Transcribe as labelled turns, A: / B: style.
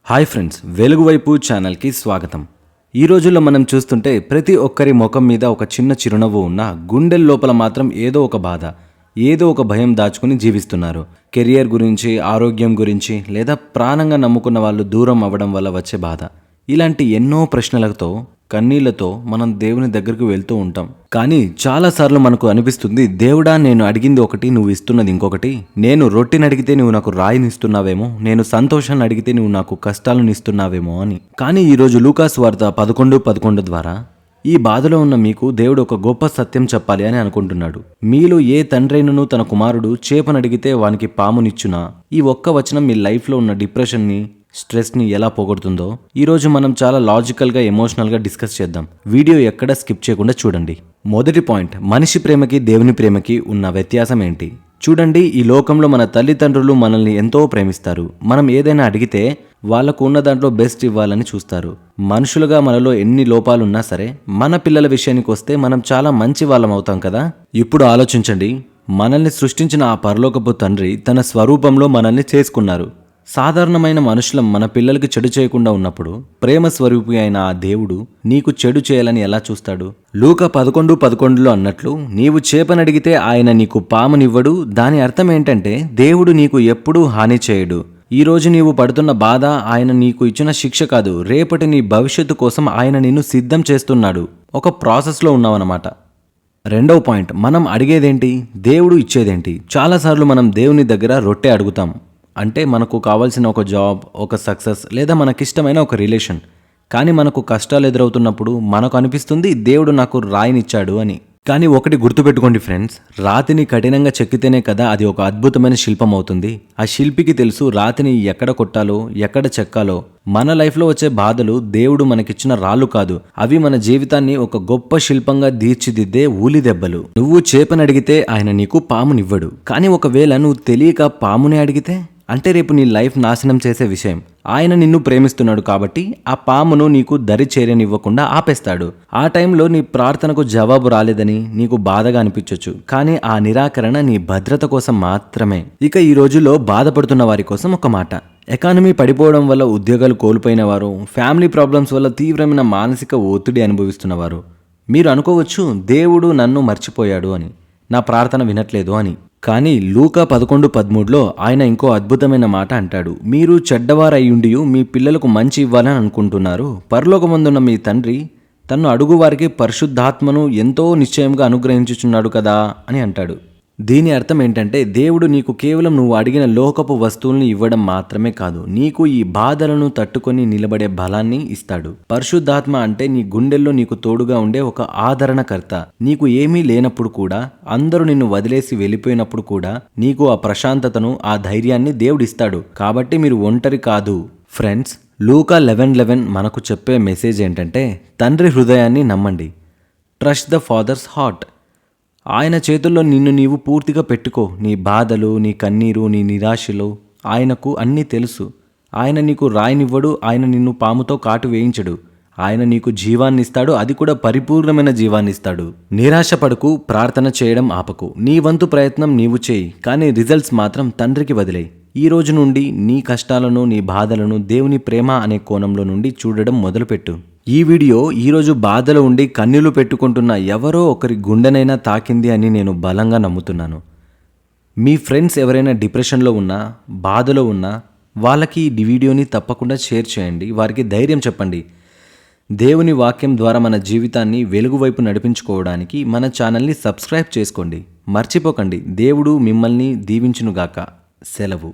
A: Hi friends, వెలుగువైపు ఛానల్కి స్వాగతం. ఈ రోజుల్లో మనం చూస్తుంటే ప్రతి ఒక్కరి ముఖం మీద ఒక చిన్న చిరునవ్వు ఉన్న గుండెల లోపల మాత్రం ఏదో ఒక బాధ, ఏదో ఒక భయం దాచుకుని జీవిస్తున్నారు. కెరియర్ గురించి, ఆరోగ్యం గురించి, లేదా ప్రాణంగా నమ్ముకున్న వాళ్ళు దూరం అవ్వడం వల్ల వచ్చే బాధ. ఇలాంటి ఎన్నో ప్రశ్నలతో, కన్నీళ్లతో మనం దేవుని దగ్గరకు వెళ్తూ ఉంటాం. కానీ చాలాసార్లు మనకు అనిపిస్తుంది, దేవుడా నేను అడిగింది ఒకటి, నువ్వు ఇస్తున్నది ఇంకొకటి. నేను రొట్టెని అడిగితే నువ్వు నాకు రాయిని ఇస్తున్నావేమో, నేను సంతోషాన్ని అడిగితే నువ్వు నాకు కష్టాలను ఇస్తున్నావేమో అని. కానీ ఈరోజు లూకాసు వార్త 11:11 ద్వారా ఈ బాధలో ఉన్న మీకు దేవుడు ఒక గొప్ప సత్యం చెప్పాలి అని అనుకుంటున్నాడు. మీలో ఏ తండ్రైనను తన కుమారుడు చేపనడిగితే వానికి పామునిచ్చునా? ఈ ఒక్క వచనం మీ లైఫ్లో ఉన్న డిప్రెషన్ని, స్ట్రెస్ని ఎలా పోగొడుతుందో ఈరోజు మనం చాలా లాజికల్గా, ఎమోషనల్గా డిస్కస్ చేద్దాం. వీడియో ఎక్కడ స్కిప్ చేయకుండా చూడండి. మొదటి పాయింట్, మనిషి ప్రేమకి దేవుని ప్రేమకి ఉన్న వ్యత్యాసం ఏంటి? చూడండి, ఈ లోకంలో మన తల్లిదండ్రులు మనల్ని ఎంతో ప్రేమిస్తారు. మనం ఏదైనా అడిగితే వాళ్ళకు ఉన్న దాంట్లో బెస్ట్ ఇవ్వాలని చూస్తారు. మనుషులుగా మనలో ఎన్ని లోపాలున్నా సరే, మన పిల్లల విషయానికి వస్తే మనం చాలా మంచి వాళ్ళం అవుతాం కదా. ఇప్పుడు ఆలోచించండి, మనల్ని సృష్టించిన ఆ పరలోకపు తండ్రి తన స్వరూపంలో మనల్ని చేసుకున్నారు. సాధారణమైన మనుషులం మన పిల్లలకి చెడు చేయకుండా ఉన్నప్పుడు ప్రేమ స్వరూపి అయిన ఆ దేవుడు నీకు చెడు చేయాలని ఎలా చూస్తాడు? లూకా 11:11 అన్నట్లు, నీవు చేపనడిగితే ఆయన నీకు పామునివ్వడు. దాని అర్థం ఏంటంటే దేవుడు నీకు ఎప్పుడూ హాని చేయడు. ఈరోజు నీవు పడుతున్న బాధ ఆయన నీకు ఇచ్చిన శిక్ష కాదు, రేపటి నీ భవిష్యత్తు కోసం ఆయన నిన్ను సిద్ధం చేస్తున్నాడు. ఒక ప్రాసెస్లో ఉన్నావన్నమాట. రెండవ పాయింట్, మనం అడిగేదేంటి, దేవుడు ఇచ్చేదేంటి? చాలాసార్లు మనం దేవుని దగ్గర రొట్టె అడుగుతాం. అంటే మనకు కావాల్సిన ఒక జాబ్, ఒక సక్సెస్, లేదా మనకిష్టమైన ఒక రిలేషన్. కానీ మనకు కష్టాలు ఎదురవుతున్నప్పుడు మనకు అనిపిస్తుంది దేవుడు నాకు రాయినిచ్చాడు అని. కానీ ఒకటి గుర్తుపెట్టుకోండి ఫ్రెండ్స్, రాతిని కఠినంగా చెక్కితేనే కదా అది ఒక అద్భుతమైన శిల్పం అవుతుంది. ఆ శిల్పికి తెలుసు రాతిని ఎక్కడ కొట్టాలో, ఎక్కడ చెక్కాలో. మన లైఫ్లో వచ్చే బాధలు దేవుడు మనకిచ్చిన రాళ్ళు కాదు, అవి మన జీవితాన్ని ఒక గొప్ప శిల్పంగా తీర్చిదిద్దే ఊలి దెబ్బలు. నువ్వు చేపనడిగితే ఆయన నీకు పామునివ్వడు. కానీ ఒకవేళ నువ్వు తెలియక పాముని అడిగితే, అంటే రేపు నీ లైఫ్ నాశనం చేసే విషయం. ఆయన నిన్ను ప్రేమిస్తున్నాడు కాబట్టి ఆ పామును నీకు దరి చేరనివ్వకుండా ఆపేస్తాడు. ఆ టైంలో నీ ప్రార్థనకు జవాబు రాలేదని నీకు బాధగా అనిపించవచ్చు. కానీ ఆ నిరాకరణ నీ భద్రత కోసం మాత్రమే. ఇక ఈ రోజుల్లో బాధపడుతున్న వారి కోసం ఒక మాట. ఎకానమీ పడిపోవడం వల్ల ఉద్యోగాలు కోల్పోయిన వారు, ఫ్యామిలీ ప్రాబ్లమ్స్ వల్ల తీవ్రమైన మానసిక ఒత్తిడి అనుభవిస్తున్నవారు. మీరు అనుకోవచ్చు, దేవుడు నన్ను మర్చిపోయాడు అని, నా ప్రార్థన వినట్లేదు అని. కానీ లూకా 11:13 ఆయన ఇంకో అద్భుతమైన మాట అంటాడు. మీరు చెడ్డవారయ్యుండియు మీ పిల్లలకు మంచి ఇవ్వాలని అనుకుంటున్నారు. పరలోకమందున్న మీ తండ్రి తన్ను అడుగువారికి పరిశుద్ధాత్మను ఎంతో నిశ్చయంగా అనుగ్రహించుచున్నాడు కదా అని అంటాడు. దీని అర్థం ఏంటంటే, దేవుడు నీకు కేవలం నువ్వు అడిగిన లోకపు వస్తువుల్ని ఇవ్వడం మాత్రమే కాదు, నీకు ఈ బాధలను తట్టుకొని నిలబడే బలాన్ని ఇస్తాడు. పరిశుద్ధాత్మ అంటే నీ గుండెల్లో నీకు తోడుగా ఉండే ఒక ఆదరణకర్త. నీకు ఏమీ లేనప్పుడు కూడా, అందరూ నిన్ను వదిలేసి వెళ్ళిపోయినప్పుడు కూడా నీకు ఆ ప్రశాంతతను, ఆ ధైర్యాన్ని దేవుడిస్తాడు. కాబట్టి మీరు ఒంటరి కాదు. ఫ్రెండ్స్, లూకా 11:11 మనకు చెప్పే మెసేజ్ ఏంటంటే, తండ్రి హృదయాన్ని నమ్మండి. Trust the father's heart. ఆయన చేతుల్లో నిన్ను నీవు పూర్తిగా పెట్టుకో. నీ బాధలు, నీ కన్నీరు, నీ నిరాశలు ఆయనకు అన్నీ తెలుసు. ఆయన నీకు రాయినివ్వడు, ఆయన నిన్ను పాముతో కాటు వేయించడు. ఆయన నీకు జీవాన్ని ఇస్తాడు, అది కూడా పరిపూర్ణమైన జీవాన్ని ఇస్తాడు. నిరాశపడకు, ప్రార్థన చేయడం ఆపకు. నీ వంతు ప్రయత్నం నీవు చేయి, కానీ రిజల్ట్స్ మాత్రం తండ్రికి వదిలేయి. ఈ రోజు నుండి నీ కష్టాలను, నీ బాధలను దేవుని ప్రేమ అనే కోణంలో నుండి చూడడం మొదలుపెట్టు. ఈ వీడియో ఈరోజు బాధలో ఉండి కన్నీళ్లు పెట్టుకుంటున్న ఎవరో ఒకరి గుండెనైనా తాకింది అని నేను బలంగా నమ్ముతున్నాను. మీ ఫ్రెండ్స్ ఎవరైనా డిప్రెషన్లో ఉన్నా, బాధలో ఉన్నా, వాళ్ళకి ఈ వీడియోని తప్పకుండా షేర్ చేయండి. వారికి ధైర్యం చెప్పండి. దేవుని వాక్యం ద్వారా మన జీవితాన్ని వెలుగు వైపు నడిపించుకోవడానికి మన ఛానల్ని సబ్స్క్రైబ్ చేసుకోండి. మర్చిపోకండి. దేవుడు మిమ్మల్ని దీవించునుగాక. సెలవు.